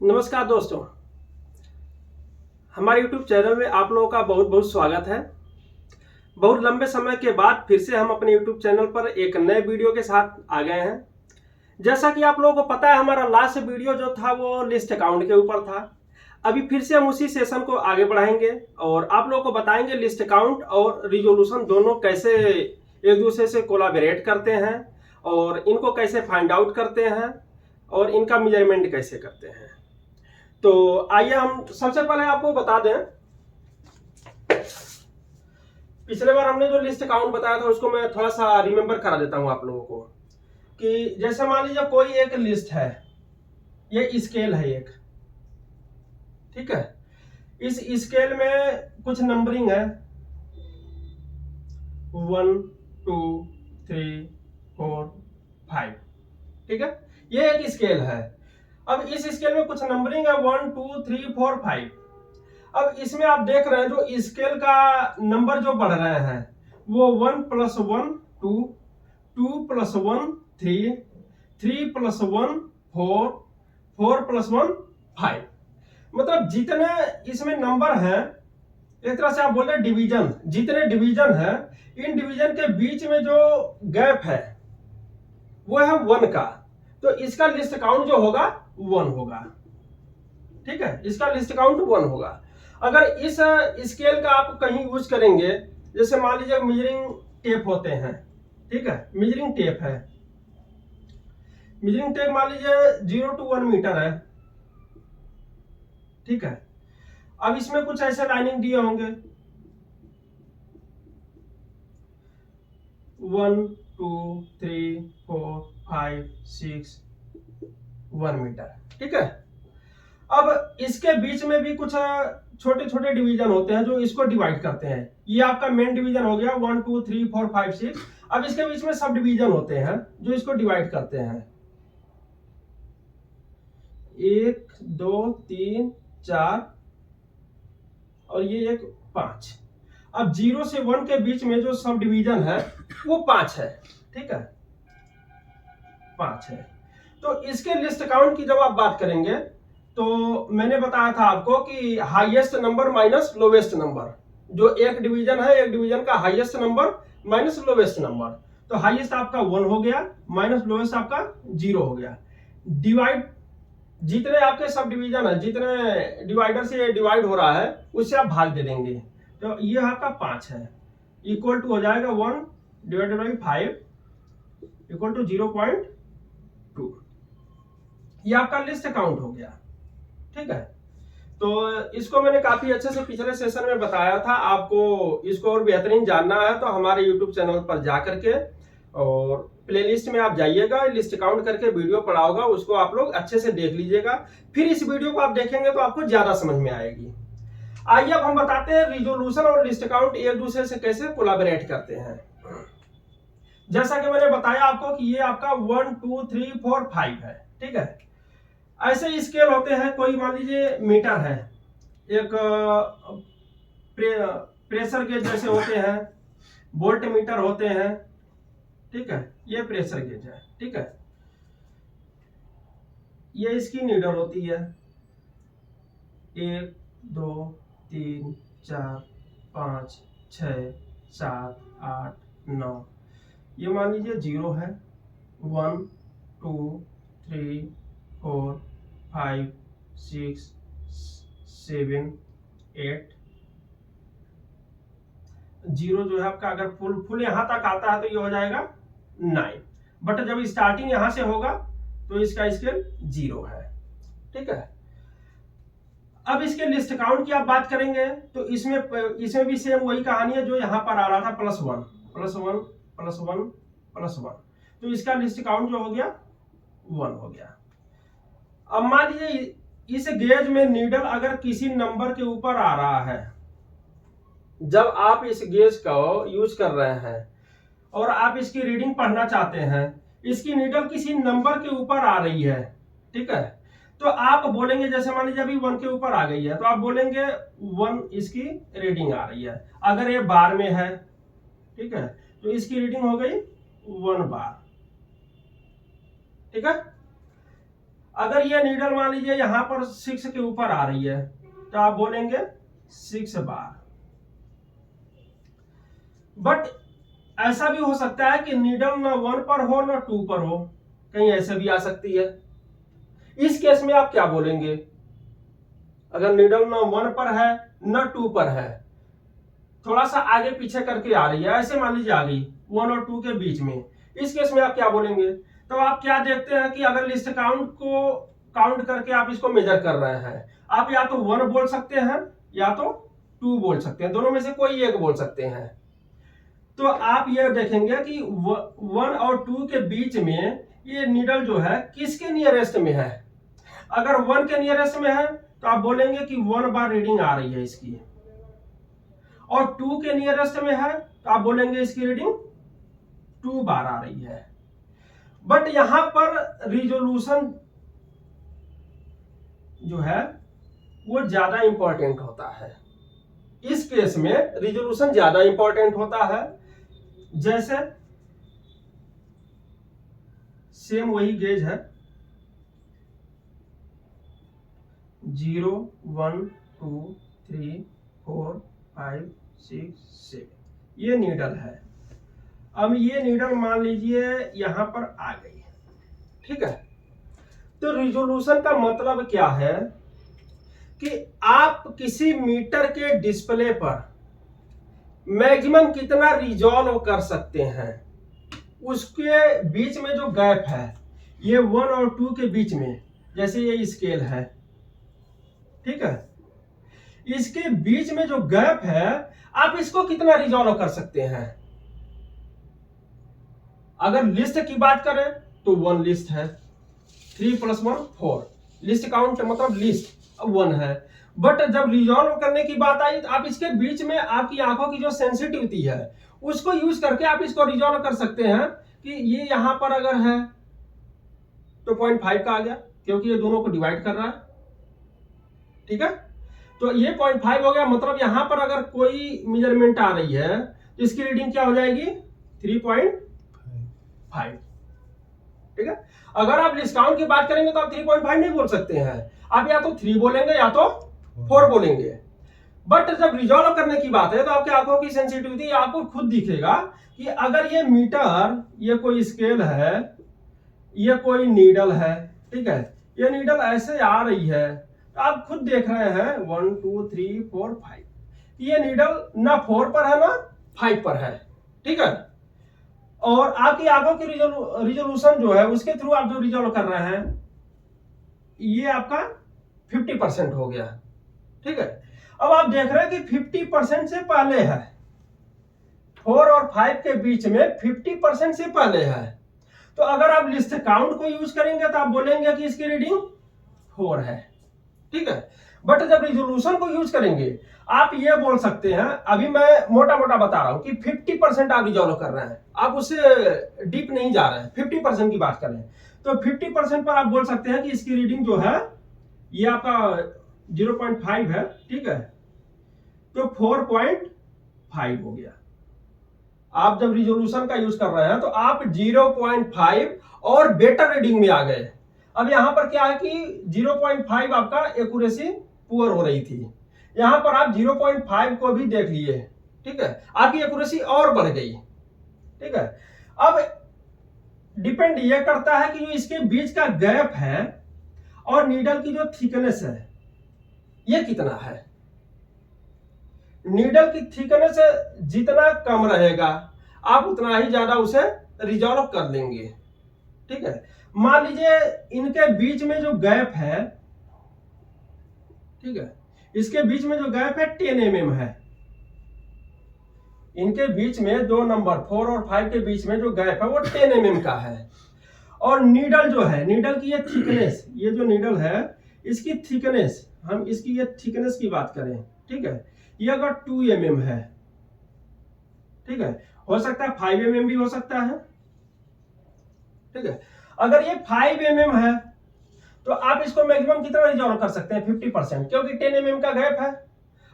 नमस्कार दोस्तों, हमारे YouTube चैनल में आप लोगों का बहुत बहुत स्वागत है। बहुत लंबे समय के बाद फिर से हम अपने YouTube चैनल पर एक नए वीडियो के साथ आ गए हैं। जैसा कि आप लोगों को पता है, हमारा लास्ट वीडियो जो था वो लिस्ट अकाउंट के ऊपर था। अभी फिर से हम उसी सेशन को आगे बढ़ाएंगे और आप लोगों को बताएंगे लिस्ट अकाउंट और रिजोल्यूशन दोनों कैसे एक दूसरे से कोलाबरेट करते हैं और इनको कैसे फाइंड आउट करते हैं और इनका मेजरमेंट कैसे करते हैं। तो आइए हम सबसे पहले आपको बता दें, पिछले बार हमने जो लिस्ट अकाउंट बताया था उसको मैं थोड़ा सा रिमेंबर करा देता हूं आप लोगों को कि जैसे मान लीजिए कोई एक लिस्ट है, ये स्केल है एक, ठीक है। इस स्केल में कुछ नंबरिंग है 1 2 3 4 5, ठीक है। ये एक स्केल है। अब इस स्केल में कुछ नंबरिंग है 1 2 3 4 5। अब इसमें आप देख रहे हैं जो स्केल का नंबर जो बढ़ रहे हैं वो 1 + 1 2, 2 + 1 3, 3 + 1 4, 4 + 1 5। मतलब जितने इसमें नंबर हैं, एक तरह से आप बोल रहे हैं डिवीजन, जितने डिवीजन है इन डिवीजन के बीच में जो गैप है वो है 1 का। तो इसका लिस्ट काउंट जो होगा 1 होगा, ठीक है। इसका लिस्ट काउंट 1 होगा। अगर इस स्केल का आप कहीं यूज करेंगे, जैसे मान लीजिए मेजरिंग टेप होते हैं, ठीक है। मेजरिंग टेप है, मेजरिंग टेप मान लीजिए 0 to 1 मीटर है, ठीक है। अब इसमें कुछ ऐसे लाइनिंग दिए होंगे 1 2 3 4 5 6 1 मीटर, ठीक है। अब इसके बीच में भी कुछ छोटे छोटे डिवीजन होते हैं जो इसको डिवाइड करते हैं। ये आपका मेन डिवीजन हो गया 1 2 3 4 5 6। अब इसके बीच में सब डिवीजन होते हैं जो इसको डिवाइड करते हैं 1 2 3 4 और ये एक 5। अब 0 से 1 के बीच में जो सब डिवीजन है वो 5 है, ठीक है, 5 है। तो इसके लिस्ट काउंट की जब आप बात करेंगे तो मैंने बताया था आपको कि highest number minus lowest number, जो एक डिवीजन है, एक डिवीजन का highest number minus lowest number. तो हाईएस्ट आपका 1 हो गया, माइनस लोवेस्ट आपका 0 हो गया। डिवाइड, जितने आपके सब डिवीजन है, जितने डिवाइडर से डिवाइड हो रहा है उससे आप भाग दे देंगे। तो ये आपका 5 है, इक्वल टू हो जाएगा 1 डिवाइडेड बाई 5 इक्वल टू 0.2। ये आपका लिस्ट काउंट हो गया, ठीक है। तो इसको मैंने काफी अच्छे से पिछले सेशन में बताया था। आपको इसको और बेहतरीन जानना है तो हमारे YouTube चैनल पर जा करके और प्लेलिस्ट में आप जाइएगा, लिस्ट काउंट करके वीडियो पड़ा होगा, उसको आप लोग अच्छे से देख लीजिएगा। फिर इस वीडियो को आप देखेंगे तो आपको ज्यादा समझ में आएगी। आइए अब हम बताते हैं रिजोल्यूशन और लिस्ट काउंट एक दूसरे से कैसे कोलैबोरेट करते हैं। जैसा कि मैंने बताया आपको कि ये आपका 1 2 3 4 5 है, ठीक है। ऐसे स्केल होते हैं, कोई मान लीजिए मीटर है, एक प्रेशर गेज जैसे होते हैं, वोल्ट मीटर होते हैं, ठीक है। ये प्रेशर गेज है, ठीक है। ये इसकी नीडल होती है 1 2 3 4 5 6 7 8 9। ये मान लीजिए 0 है, 1 2 3 4 5 6 7 8। 0 जो है आपका, अगर फुल यहां तक आता है तो ये हो जाएगा 9, बट जब स्टार्टिंग यहां से होगा तो इसका स्केल 0 है, ठीक है। अब इसके लिस्ट काउंट की आप बात करेंगे तो इसमें भी सेम वही कहानी है जो यहां पर आ रहा था, +1 +1 +1 +1। तो इसका लिस्ट काउंट जो हो गया 1 हो गया। अब मान लीजिए इस गेज में नीडल अगर किसी नंबर के ऊपर आ रहा है, जब आप इस गेज को यूज कर रहे हैं और आप इसकी रीडिंग पढ़ना चाहते हैं, इसकी नीडल किसी नंबर के ऊपर आ रही है, ठीक है। तो आप बोलेंगे, जैसे मान लीजिए अभी 1 के ऊपर आ गई है तो आप बोलेंगे 1 इसकी रीडिंग आ रही है। अगर ये बार में है, ठीक है, तो इसकी रीडिंग हो गई 1 बार, ठीक है। अगर ये नीडल मान लीजिए यहां पर 6 के ऊपर आ रही है तो आप बोलेंगे 6 बार। बट ऐसा भी हो सकता है कि नीडल ना 1 पर हो ना 2 पर हो, कहीं ऐसे भी आ सकती है। इस केस में आप क्या बोलेंगे? अगर नीडल ना 1 पर है ना 2 पर है, थोड़ा सा आगे पीछे करके आ रही है, ऐसे मान लीजिए आ गई 1 और 2 के बीच में, इस केस में आप क्या बोलेंगे? तो आप क्या देखते हैं कि अगर लिस्ट काउंट को काउंट करके आप इसको मेजर कर रहे हैं, आप या तो 1 बोल सकते हैं या तो 2 बोल सकते हैं, दोनों में से कोई एक बोल सकते हैं। तो आप ये देखेंगे कि 1 और 2 के बीच में ये नीडल जो है किसके नियरेस्ट में है। अगर 1 के नियरेस्ट में है तो आप बोलेंगे कि 1 बार रीडिंग आ रही है इसकी, और 2 के नियरेस्ट में है तो आप बोलेंगे इसकी रीडिंग 2 बार आ रही है। बट यहां पर रिजोल्यूशन जो है वो ज्यादा इंपॉर्टेंट होता है। इस केस में रिजोल्यूशन ज्यादा इंपॉर्टेंट होता है। जैसे सेम वही गेज है 0 1 2 3 4 5 6 7, ये नीडल है। अब ये नीडल मान लीजिए यहां पर आ गई, ठीक है। तो रिजोल्यूशन का मतलब क्या है कि आप किसी मीटर के डिस्प्ले पर मैक्सिमम कितना रिजॉल्व कर सकते हैं, उसके बीच में जो गैप है, ये 1 और 2 के बीच में, जैसे ये स्केल है, ठीक है, इसके बीच में जो गैप है आप इसको कितना रिजॉल्व कर सकते हैं। अगर लिस्ट की बात करें तो 1 लिस्ट है, 3 + 1 4, लिस्ट काउंट मतलब लिस्ट 1 है। बट जब रिजॉल्व करने की बात आई तो आप इसके बीच में आपकी आंखों की जो सेंसिटिविटी है उसको यूज करके आप इसको रिजॉल्व कर सकते हैं कि ये यहां पर अगर है तो 0.5 का आ गया, क्योंकि ये दोनों को डिवाइड कर रहा है, ठीक है। तो ये 0.5 हो गया, मतलब यहां पर अगर कोई मेजरमेंट आ रही है तो इसकी रीडिंग क्या हो जाएगी 3.5, ठीक है। अगर आप डिस्काउंट की बात करेंगे तो आप 3.5 नहीं बोल सकते हैं, आप या तो 3 बोलेंगे या तो 4 बोलेंगे। बट जब रिजॉल्व करने की बात है तो आपकी आंखों की सेंसिटिविटी आपको खुद दिखेगा कि अगर ये मीटर, ये कोई स्केल है, ये कोई नीडल है, ठीक है, ये नीडल ऐसे आ रही है तो आप खुद देख रहे हैं 1 2 3 4 5, ये नीडल ना 4 पर है ना 5 पर है, ठीक है। और आपकी आंखों की रिजोल्यूशन जो है उसके थ्रू आप जो रिजॉल्व कर रहे हैं ये आपका 50% हो गया, ठीक है। अब आप देख रहे हैं कि 50% से पहले है, 4 और 5 के बीच में 50% से पहले है। तो अगर आप लिस्ट काउंट को यूज करेंगे तो आप बोलेंगे कि इसकी रीडिंग 4 है, ठीक है। बट जब रिजोल्यूशन को यूज करेंगे आप ये बोल सकते हैं, अभी मैं मोटा मोटा बता रहा हूं कि 50% आप रिजॉल्व कर रहे हैं, आप उससे डीप नहीं जा रहे हैं, 50% की बात करें तो 50% पर आप बोल सकते हैं कि इसकी रीडिंग जो है ये आपका 0.5 है, ठीक है, तो 4.5 हो गया। आप जब रिजोल्यूशन का यूज कर रहे हैं तो आप 0.5 और बेटर रीडिंग में आ गए। अब यहां पर क्या है कि 0.5 आपका एक्यूरेसी पुअर हो रही थी, यहां पर आप 0.5 को भी देख लिए, ठीक है, आपकी एक्यूरेसी और बढ़ गई, ठीक है। अब डिपेंड यह करता है कि जो इसके बीच का गैप है और नीडल की जो थिकनेस है ये कितना है। नीडल की थिकनेस जितना कम रहेगा आप उतना ही ज्यादा उसे रिजॉल्व कर लेंगे, ठीक है। मान लीजिए इनके बीच में जो गैप है, ठीक है, इसके बीच में जो गैप है 10 mm है, इनके बीच में दो नंबर 4 और 5 के बीच में जो गैप है वो 10 mm का है। और नीडल जो है, नीडल की ये थिकनेस, ये जो नीडल है इसकी थिकनेस, हम इसकी ये थिकनेस की बात करें, ठीक है, ये अगर 2 mm है, ठीक है, हो सकता है 5 mm भी हो सकता है, ठीक है। अगर ये 5 mm है तो आप इसको मैक्सिमम कितना रिजॉल्व कर सकते हैं 50%, क्योंकि 10 mm का गैप है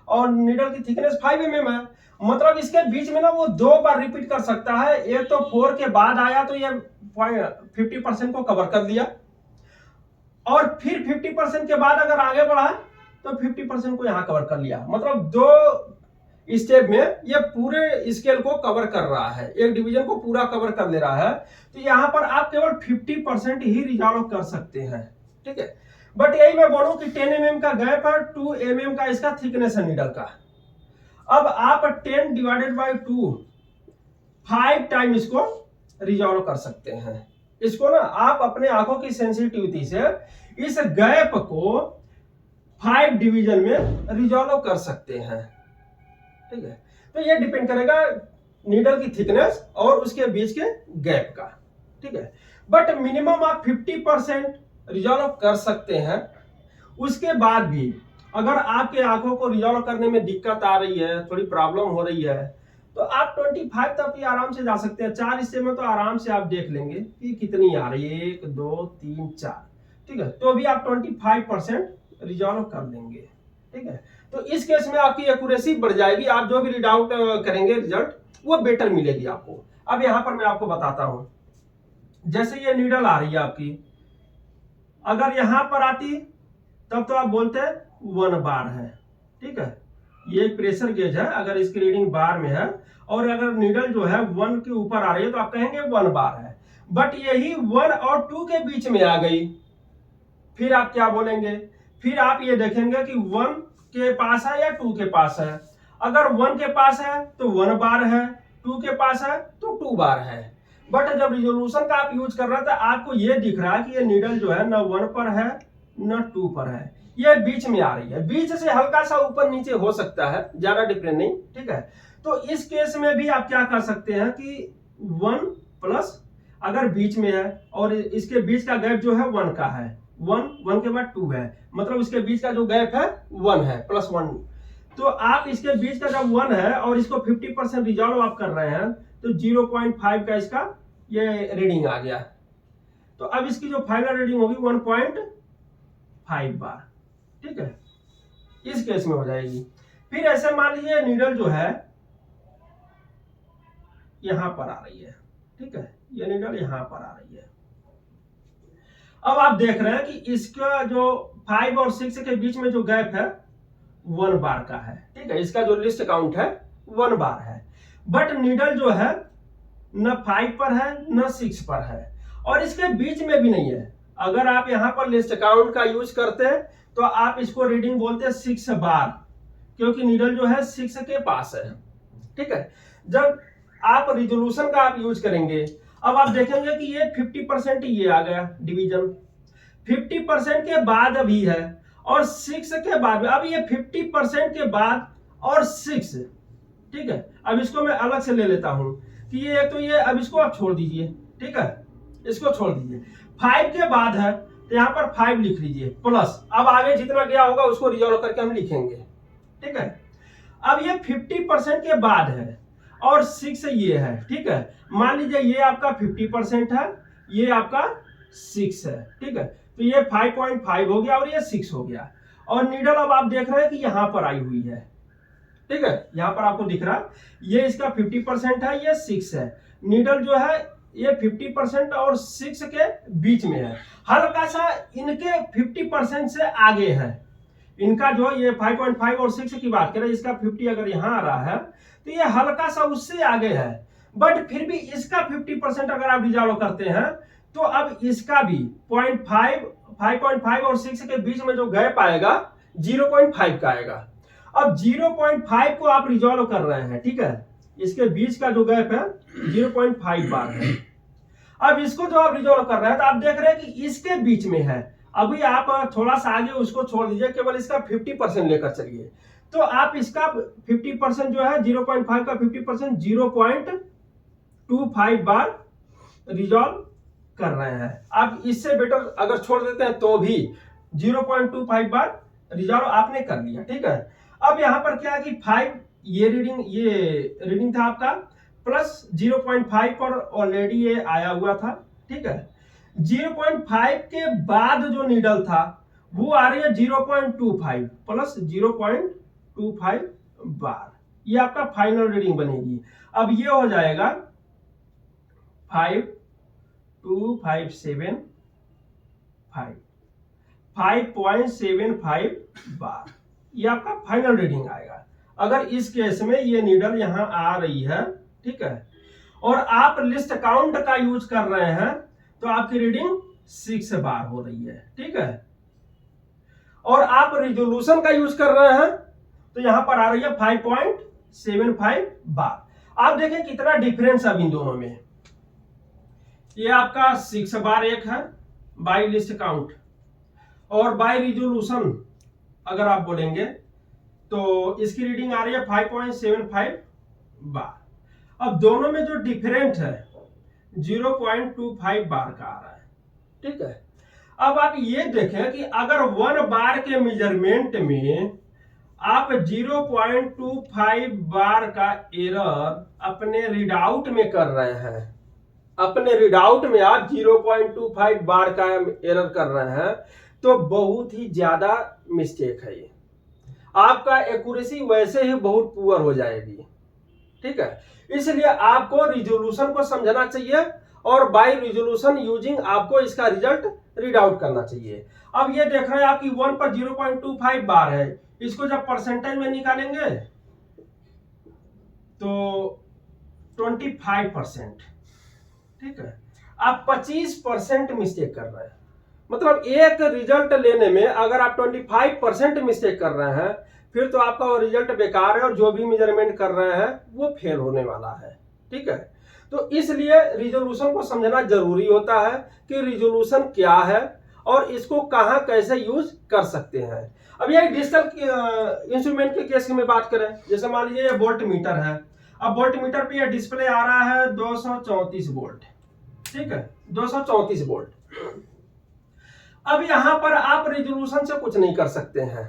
और नीडल की थिकनेस 5 mm है, मतलब इसके बीच में ना वो 2 बार रिपीट कर सकता है। एक तो 4 के बाद आया तो ये 50% को कवर कर दिया, और फिर 50% के बाद अगर आगे बढ़ा तो 50% को यहां कवर कर लिया। मतलब 2 स्टेप में ये पूरे स्केल को कवर कर रहा है, एक डिवीजन को पूरा कवर कर ले रहा है। तो यहां पर आप केवल 50% ही रिजॉल्व कर सकते हैं, ठीक है। बट यही मैं बोलूं कि 10 mm का गैप है, 2 mm का इसका थिकनेस है नीडल का। अब आप 10 डिवाइडेड बाई 2 5 टाइम इसको रिजॉल्व कर सकते हैं। इसको ना आप अपने आंखों की सेंसिटिविटी से इस गैप को 5 डिवीजन में रिजॉल्व कर सकते हैं, ठीक है। तो ये डिपेंड करेगा नीडल की थिकनेस और उसके बीच के गैप का, ठीक है। बट मिनिमम आप 50% रिजॉल्व कर सकते हैं। उसके बाद भी अगर आपके आंखों को रिजॉल्व करने में दिक्कत आ रही है, थोड़ी प्रॉब्लम हो रही है, तो आप 25 तक भी आराम से जा सकते हैं। 4 हिस्से में तो आराम से आप देख लेंगे कि कितनी आ रही है, 1 2 3 4, ठीक है। तो भी आप 25% रिजॉल्व कर लेंगे, ठीक है। तो इस केस में आपकी एक्यूरेसी बढ़ जाएगी, आप जो भी रीड आउट करेंगे रिजल्ट वो बेटर मिलेगी आपको। अब यहां पर मैं आपको बताता हूं, जैसे ये नीडल आ रही है आपकी, अगर यहां पर आती तब तो आप बोलते 1 बार है, ठीक है। ये प्रेशर गेज है, अगर इसकी रीडिंग बार में है और अगर नीडल जो है 1 के ऊपर आ रही है तो आप कहेंगे 1 बार है। बट यही 1 और 2 के बीच में आ गई, फिर आप क्या बोलेंगे? फिर आप ये देखेंगे कि 1 के पास है या 2 के पास है। अगर 1 के पास है तो 1 बार है, 2 के पास है तो 2 बार है। बट जब रिजोल्यूशन का आप यूज कर रहे हैं तो आपको ये दिख रहा है कि ये नीडल जो है न 1 पर है न 2 पर है, ये बीच में आ रही है। बीच से हल्का सा ऊपर नीचे हो सकता है, ज्यादा डिफरेंट नहीं, ठीक है। तो इस केस में भी आप क्या कर सकते हैं कि 1 प्लस, अगर बीच में है और इसके बीच का गैप जो है 1 का है, 1 के बाद 2 है, मतलब इसके बीच का जो गैप है 1 है प्लस 1। तो आप इसके बीच का जब 1 है और इसको 50% रिजॉल्व आप कर रहे हैं तो 0.5 का इसका ये रीडिंग आ गया। तो अब इसकी जो फाइनल रीडिंग होगी 1.5 बार, ठीक है। इस केस में हो जाएगी। फिर ऐसे मान लीजिए नीडल जो है यहां पर आ रही है, ठीक है, ये नीडल यहां पर आ रही है। अब आप देख रहे हैं कि इसका जो 5 और 6 के बीच में जो गैप है 1 बार का है, ठीक है। इसका जो लिस्ट काउंट है 1 बार है। बट नीडल जो है न 5 पर है न 6 पर है और इसके बीच में भी नहीं है। अगर आप यहां पर लिस्ट काउंट का यूज करते हैं तो आप इसको रीडिंग बोलते हैं 6 बार, क्योंकि नीडल जो है 6 के पास है, ठीक है। जब आप रिजोल्यूशन का आप यूज करेंगे, अब आप देखेंगे कि ये 50% ये आ गया डिवीजन, 50% के बाद अभी है और 6 के बाद, अब ये 50% के बाद और 6, ठीक है। अब इसको मैं अलग से ले लेता हूं कि ये तो ये, अब इसको आप छोड़ दीजिए, ठीक है, इसको छोड़ दीजिए। 5 के बाद है तो यहां पर 5 लिख लीजिए प्लस, अब आगे जितना गया होगा उसको रिजॉल्व करके हम लिखेंगे, ठीक है। अब ये 50% के बाद है और 6 ये है, ठीक है। मान लीजिए ये आपका 50% है, ये आपका 6 है, ठीक है। तो ये 5.5 हो गया और ये 6 हो गया। और नीडल अब आप देख रहे हैं कि यहां पर आई हुई है, ठीक है। यहां पर आपको दिख रहा है ये इसका 50% है, ये 6 है। नीडल जो है ये 50% और 6 के बीच में है, हल्का सा इनके 50% से आगे है। इनका जो ये 5.5 और 6 की बात करें, इसका 50 अगर यहां आ रहा है तो ये हल्का सा उससे आगे है। बट फिर भी इसका 50% अगर आप रिजॉल्व करते हैं तो अब इसका भी 5.5 और 6 के बीच में जो गैप आएगा 0.5 का आएगा। अब 0.5 को आप रिजॉल्व कर रहे हैं, ठीक है। इसके बीच का जो गैप है 0.5 बार है। अब इसको जो आप रिजॉल्व कर रहे हैं तो आप देख रहे हैं कि इसके बीच में है। अभी आप थोड़ा सा आगे उसको छोड़ दीजिए, केवल इसका 50% लेकर चलिए। तो आप इसका 50% जो है 0.5 का 50% 0.25 बार रिजॉल्व कर रहे हैं। आप इससे बेटर अगर छोड़ देते हैं तो भी 0.25 बार रिजॉल्व आपने कर लिया, ठीक है। अब यहां पर क्या है कि 5 ये रीडिंग था आपका, प्लस 0.5 पर ऑलरेडी ये आया हुआ था, ठीक है। 0.5 के बाद जो नीडल था वो आ रही है 0.25 प्लस 0.25 बार, ये आपका फाइनल रीडिंग बनेगी। अब ये हो जाएगा 5257.5, 5.75 बार, ये आपका फाइनल रीडिंग आएगा। अगर इस केस में ये नीडल यहां आ रही है, ठीक है, और आप लिस्ट काउंट का यूज कर रहे हैं तो आपकी रीडिंग 6 बार हो रही है, ठीक है। और आप रिजोल्यूशन का यूज कर रहे हैं तो यहां पर आ रही है 5.75 बार। आप देखें कितना डिफरेंस है इन दोनों में। ये आपका 6 बार एक है बाय लिस्ट काउंट, और बाय रिजोल्यूशन अगर आप बोलेंगे तो इसकी रीडिंग आ रही है 5.75 बार। अब दोनों में जो डिफरेंट है 0.25 बार का आ रहा है, ठीक है। अब आप ये देखें कि अगर 1 बार के मेजरमेंट में आप 0.25 बार का एरर अपने रीड आउट में कर रहे हैं, अपने रीड आउट में आप 0.25 बार का एरर कर रहे हैं, तो बहुत ही ज्यादा मिस्टेक है। ये आपका एक्यूरेसी वैसे ही बहुत पुअर हो जाएगी, ठीक है। इसलिए आपको रिजोल्यूशन को समझना चाहिए और बाय रिजोल्यूशन यूजिंग आपको इसका रिजल्ट रीड आउट करना चाहिए। अब ये देख रहे हैं आपकी 1 पर 0.25 बार है, इसको जब परसेंटेज में निकालेंगे तो 25%, ठीक है। आप 25% मिस्टेक कर रहे हैं, मतलब एक रिजल्ट लेने में अगर आप 25% मिस्टेक कर रहे हैं फिर तो आपका वो रिजल्ट बेकार है और जो भी मेजरमेंट कर रहे हैं वो फेल होने वाला है, ठीक है। तो इसलिए रिजोल्यूशन को समझना जरूरी होता है कि रिजोल्यूशन क्या है और इसको कहां कैसे यूज कर सकते हैं। अब ये डिजिटल इंस्ट्रूमेंट के केस में बात करें, जैसे मान लीजिए ये वोल्ट मीटर है। अब वोल्ट मीटर पे ये डिस्प्ले आ रहा है 234 वोल्ट, ठीक है, 234 वोल्ट। अब यहां पर आप रिजोल्यूशन से कुछ नहीं कर सकते हैं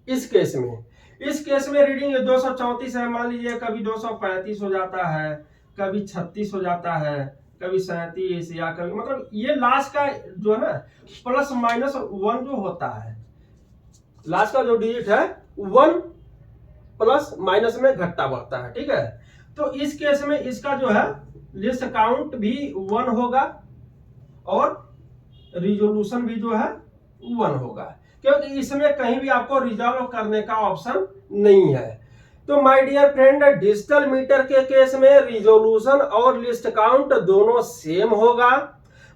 इस केस में। इस केस में रीडिंग 234 है, मान लीजिए कभी 235 हो जाता है, कभी 36 हो जाता है, कभी 37, या कभी मतलब ये लास्ट का जो है ना प्लस माइनस 1 जो होता है, लास्ट का जो डिजिट है 1 प्लस माइनस में घटता बढ़ता है, ठीक है। तो इस केस में इसका जो है लिस्ट काउंट भी 1 होगा और रिजोल्यूशन भी जो है 1 होगा, क्योंकि इसमें कहीं भी आपको रिजॉल्व करने का ऑप्शन नहीं है। तो my dear friend, digital meter के केस में रिजोल्यूशन और लिस्ट काउंट दोनों सेम होगा,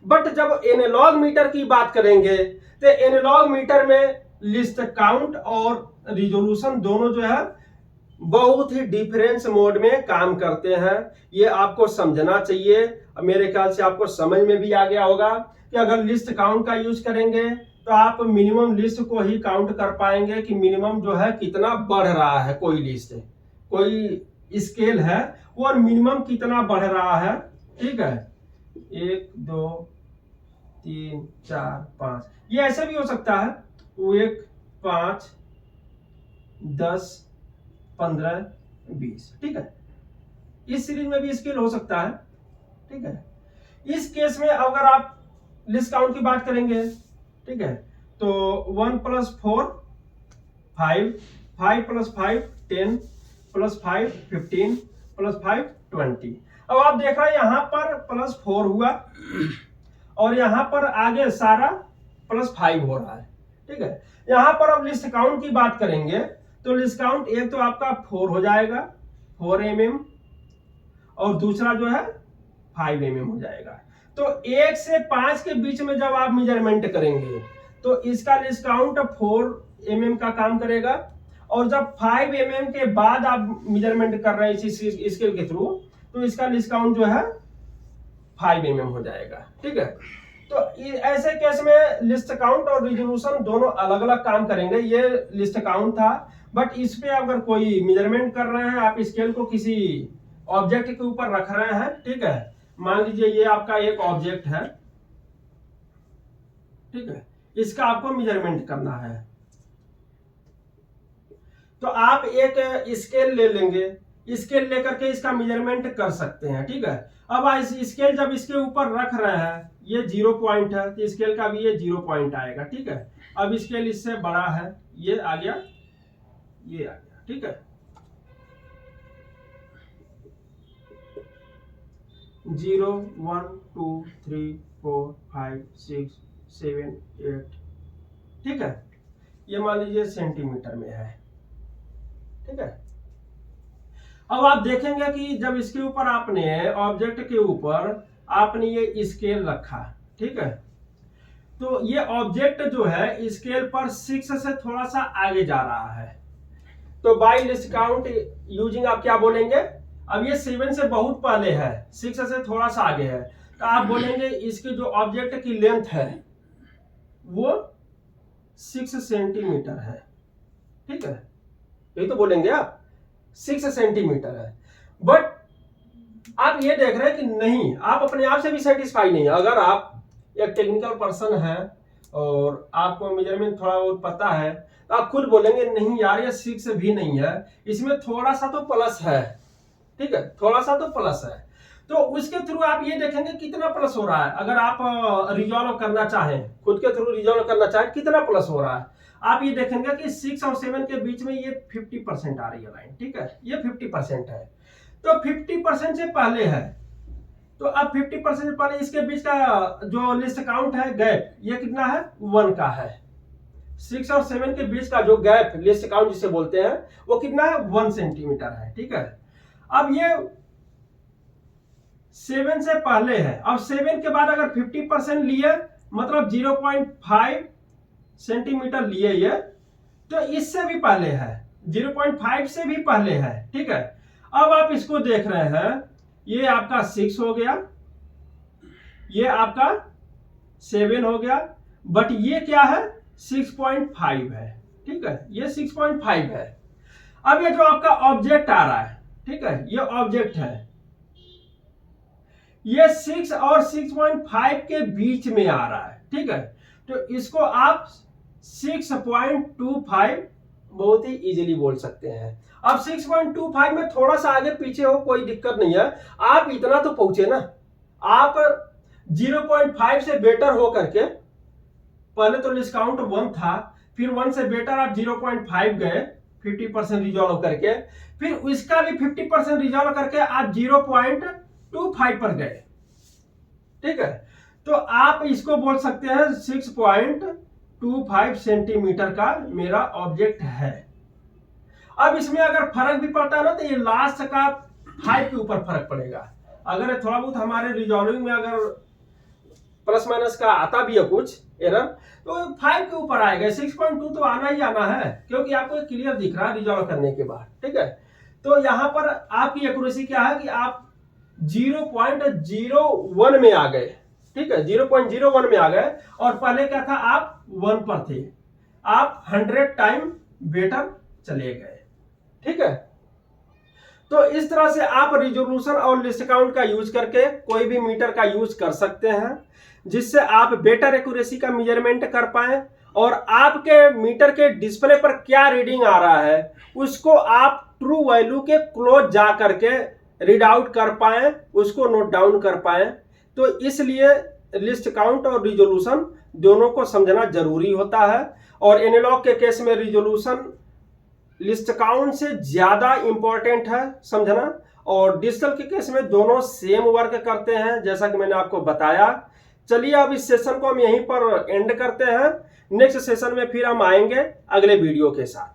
बट जब एनालॉग मीटर की बात करेंगे तो एनालॉग मीटर में लिस्ट काउंट और रिजोल्यूशन दोनों जो है बहुत ही डिफरेंस मोड में काम करते हैं। ये आपको समझना चाहिए। मेरे ख्याल से आपको समझ में भी आ गया होगा कि अगर लिस्ट काउंट का यूज करेंगे तो आप मिनिमम लिस्ट को ही काउंट कर पाएंगे कि मिनिमम जो है कितना बढ़ रहा है, कोई लिस्ट कोई स्केल है वो मिनिमम कितना बढ़ रहा है, ठीक है। 1 2 3 4 5, ये ऐसे भी हो सकता है 1 5 10 15 20, ठीक है। इस सीरीज में भी स्केल हो सकता है, ठीक है। इस केस में अगर आप लिस्ट काउंट की बात करेंगे, ठीक है, तो 1 + 4 5, 5 + 5 10, + 5 15, + 5 20। अब आप देख रहे हैं यहां पर +4 हुआ और यहां पर आगे सारा +5 हो रहा है, ठीक है। यहां पर अब लिस्ट काउंट की बात करेंगे तो लिस्ट काउंट एक तो आपका 4 हो जाएगा 4 mm, और दूसरा जो है 5 mm हो जाएगा। तो 1 से 5 के बीच में जब आप मेजरमेंट करेंगे तो इसका लिस्ट काउंट 4 mm का काम करेगा, और जब 5 mm के बाद आप मेजरमेंट कर रहे हैं इसी स्केल के थ्रू तो इसका लिस्ट काउंट जो है 5 mm हो जाएगा, ठीक है। तो ऐसे केस में लिस्ट काउंट और रिजोल्यूशन दोनों अलग अलग काम करेंगे। ये लिस्ट काउंट था, बट इस पे अगर कोई मेजरमेंट कर रहे हैं, आप स्केल को किसी ऑब्जेक्ट के ऊपर रख रहे हैं, ठीक है। मान लीजिए ये आपका एक ऑब्जेक्ट है, ठीक है, इसका आपको मेजरमेंट करना है, तो आप एक स्केल ले लेंगे, स्केल लेकर के इसका मेजरमेंट कर सकते हैं, ठीक है। अब स्केल जब इसके ऊपर रख रहे हैं, ये 0 पॉइंट है तो स्केल का भी ये 0 पॉइंट आएगा, ठीक है। अब स्केल इससे बड़ा है, ये आ गया, ये आ गया, ठीक है। 0 1 2 3 4 5 6 7 8 ठीक है, ये मान लीजिए सेंटीमीटर में है। ठीक है, अब आप देखेंगे कि जब इसके ऊपर आपने ऑब्जेक्ट के ऊपर आपने ये स्केल रखा, ठीक है, तो ये ऑब्जेक्ट जो है स्केल पर 6 से थोड़ा सा आगे जा रहा है, तो बाय लिस्ट काउंट यूजिंग आप क्या बोलेंगे, अब ये 7 से बहुत पहले है, 6 से थोड़ा सा आगे है, तो आप बोलेंगे इसके जो ऑब्जेक्ट की लेंथ है वो 6 सेंटीमीटर है। ठीक है, यही तो बोलेंगे आप, 6 सेंटीमीटर है। बट आप ये देख रहे हैं कि नहीं, आप अपने आप से भी सेटिस्फाई नहीं है। अगर आप एक टेक्निकल पर्सन है और आपको मेजरमेंट थोड़ा बहुत पता है, तो आप खुद बोलेंगे नहीं यार ये 6 भी नहीं है, इसमें थोड़ा सा तो प्लस है। ठीक है, थोड़ा सा तो प्लस है, तो उसके थ्रू आप ये देखेंगे कितना प्लस हो रहा है। अगर आप रिजॉल्व करना चाहें, खुद के थ्रू रिजॉल्व करना चाहें कितना प्लस हो रहा है, आप ये देखेंगे कि 6 और 7 के बीच में ये 50% आ रही है लाइन। ठीक है, ये 50% है, तो 50% से पहले है, तो अब 50% से पहले इसके बीच का जो लिस्ट काउंट है गैप, ये कितना है, 1 का है। 6 और 7 के बीच का जो गैप लिस्ट काउंट जिसे बोलते हैं वो कितना है, 1 सेंटीमीटर है। ठीक है, अब ये 7 से पहले है, अब 7 के बाद अगर 50% लिए मतलब 0.5 सेंटीमीटर लिए ये, तो इससे भी पहले है, 0.5 से भी पहले है। ठीक है, अब आप इसको देख रहे हैं, ये आपका 6 हो गया, ये आपका 7 हो गया, बट ये क्या है, 6.5 है। ठीक है, ये 6.5 है। अब ये जो आपका ऑब्जेक्ट आ रहा है, ठीक है, ये ऑब्जेक्ट है, ये 6 और 6.5 के बीच में आ रहा है। ठीक है, तो इसको आप 6.25 बहुत ही इजीली बोल सकते हैं। अब 6.25 में थोड़ा सा आगे पीछे हो कोई दिक्कत नहीं है, आप इतना तो पहुंचे ना। आप 0.5 से बेटर हो करके, पहले तो लिस्ट काउंट 1 था, फिर 1 से बेटर आप 0.5 गए 50% रिजॉल्व करके, फिर इसका भी 50% रिजॉल्व करके आप 0.25 पर गए। ठीक है, तो आप इसको बोल सकते हैं 6.25 सेंटीमीटर का मेरा ऑब्जेक्ट है। अब इसमें अगर फर्क भी पड़ता है ना, तो ये लास्ट का 5 के ऊपर फर्क पड़ेगा। अगर थोड़ा बहुत हमारे रिजॉल्विंग में अगर प्लस माइनस का आता भी है कुछ एरर, तो 5 के ऊपर आएगा। 6.2 तो आना ही आना है, क्योंकि आपको क्लियर दिख रहा है रिजॉल्व करने के बाद। ठीक है, तो यहां पर आपकी एक्यूरेसी क्या है कि आप 0.01 में आ गए। ठीक है, 0.01 में आ गए, और पहले क्या था, आप 1 पर थे, आप 100 टाइम बेटर चले गए। ठीक है, तो इस तरह से आप रिजोल्यूशन और लिस्ट काउंट का यूज करके कोई भी मीटर का यूज कर सकते हैं, जिससे आप बेटर एक्यूरेसी का मेजरमेंट कर पाए, और आपके मीटर के डिस्प्ले पर क्या रीडिंग आ रहा है उसको आप ट्रू वैल्यू के क्लोज जा करके रीड आउट कर पाए, उसको नोट डाउन कर पाए। तो इसलिए लिस्ट काउंट और रिजोल्यूशन दोनों को समझना जरूरी होता है, और एनालॉग के केस में रिजोल्यूशन लिस्ट काउंट से ज्यादा इंपॉर्टेंट है समझना, और डिजिटल के केस में दोनों सेम वर्क करते हैं, जैसा कि मैंने आपको बताया। चलिए अब इस सेशन को हम यहीं पर एंड करते हैं, नेक्स्ट सेशन में फिर हम आएंगे अगले वीडियो के साथ।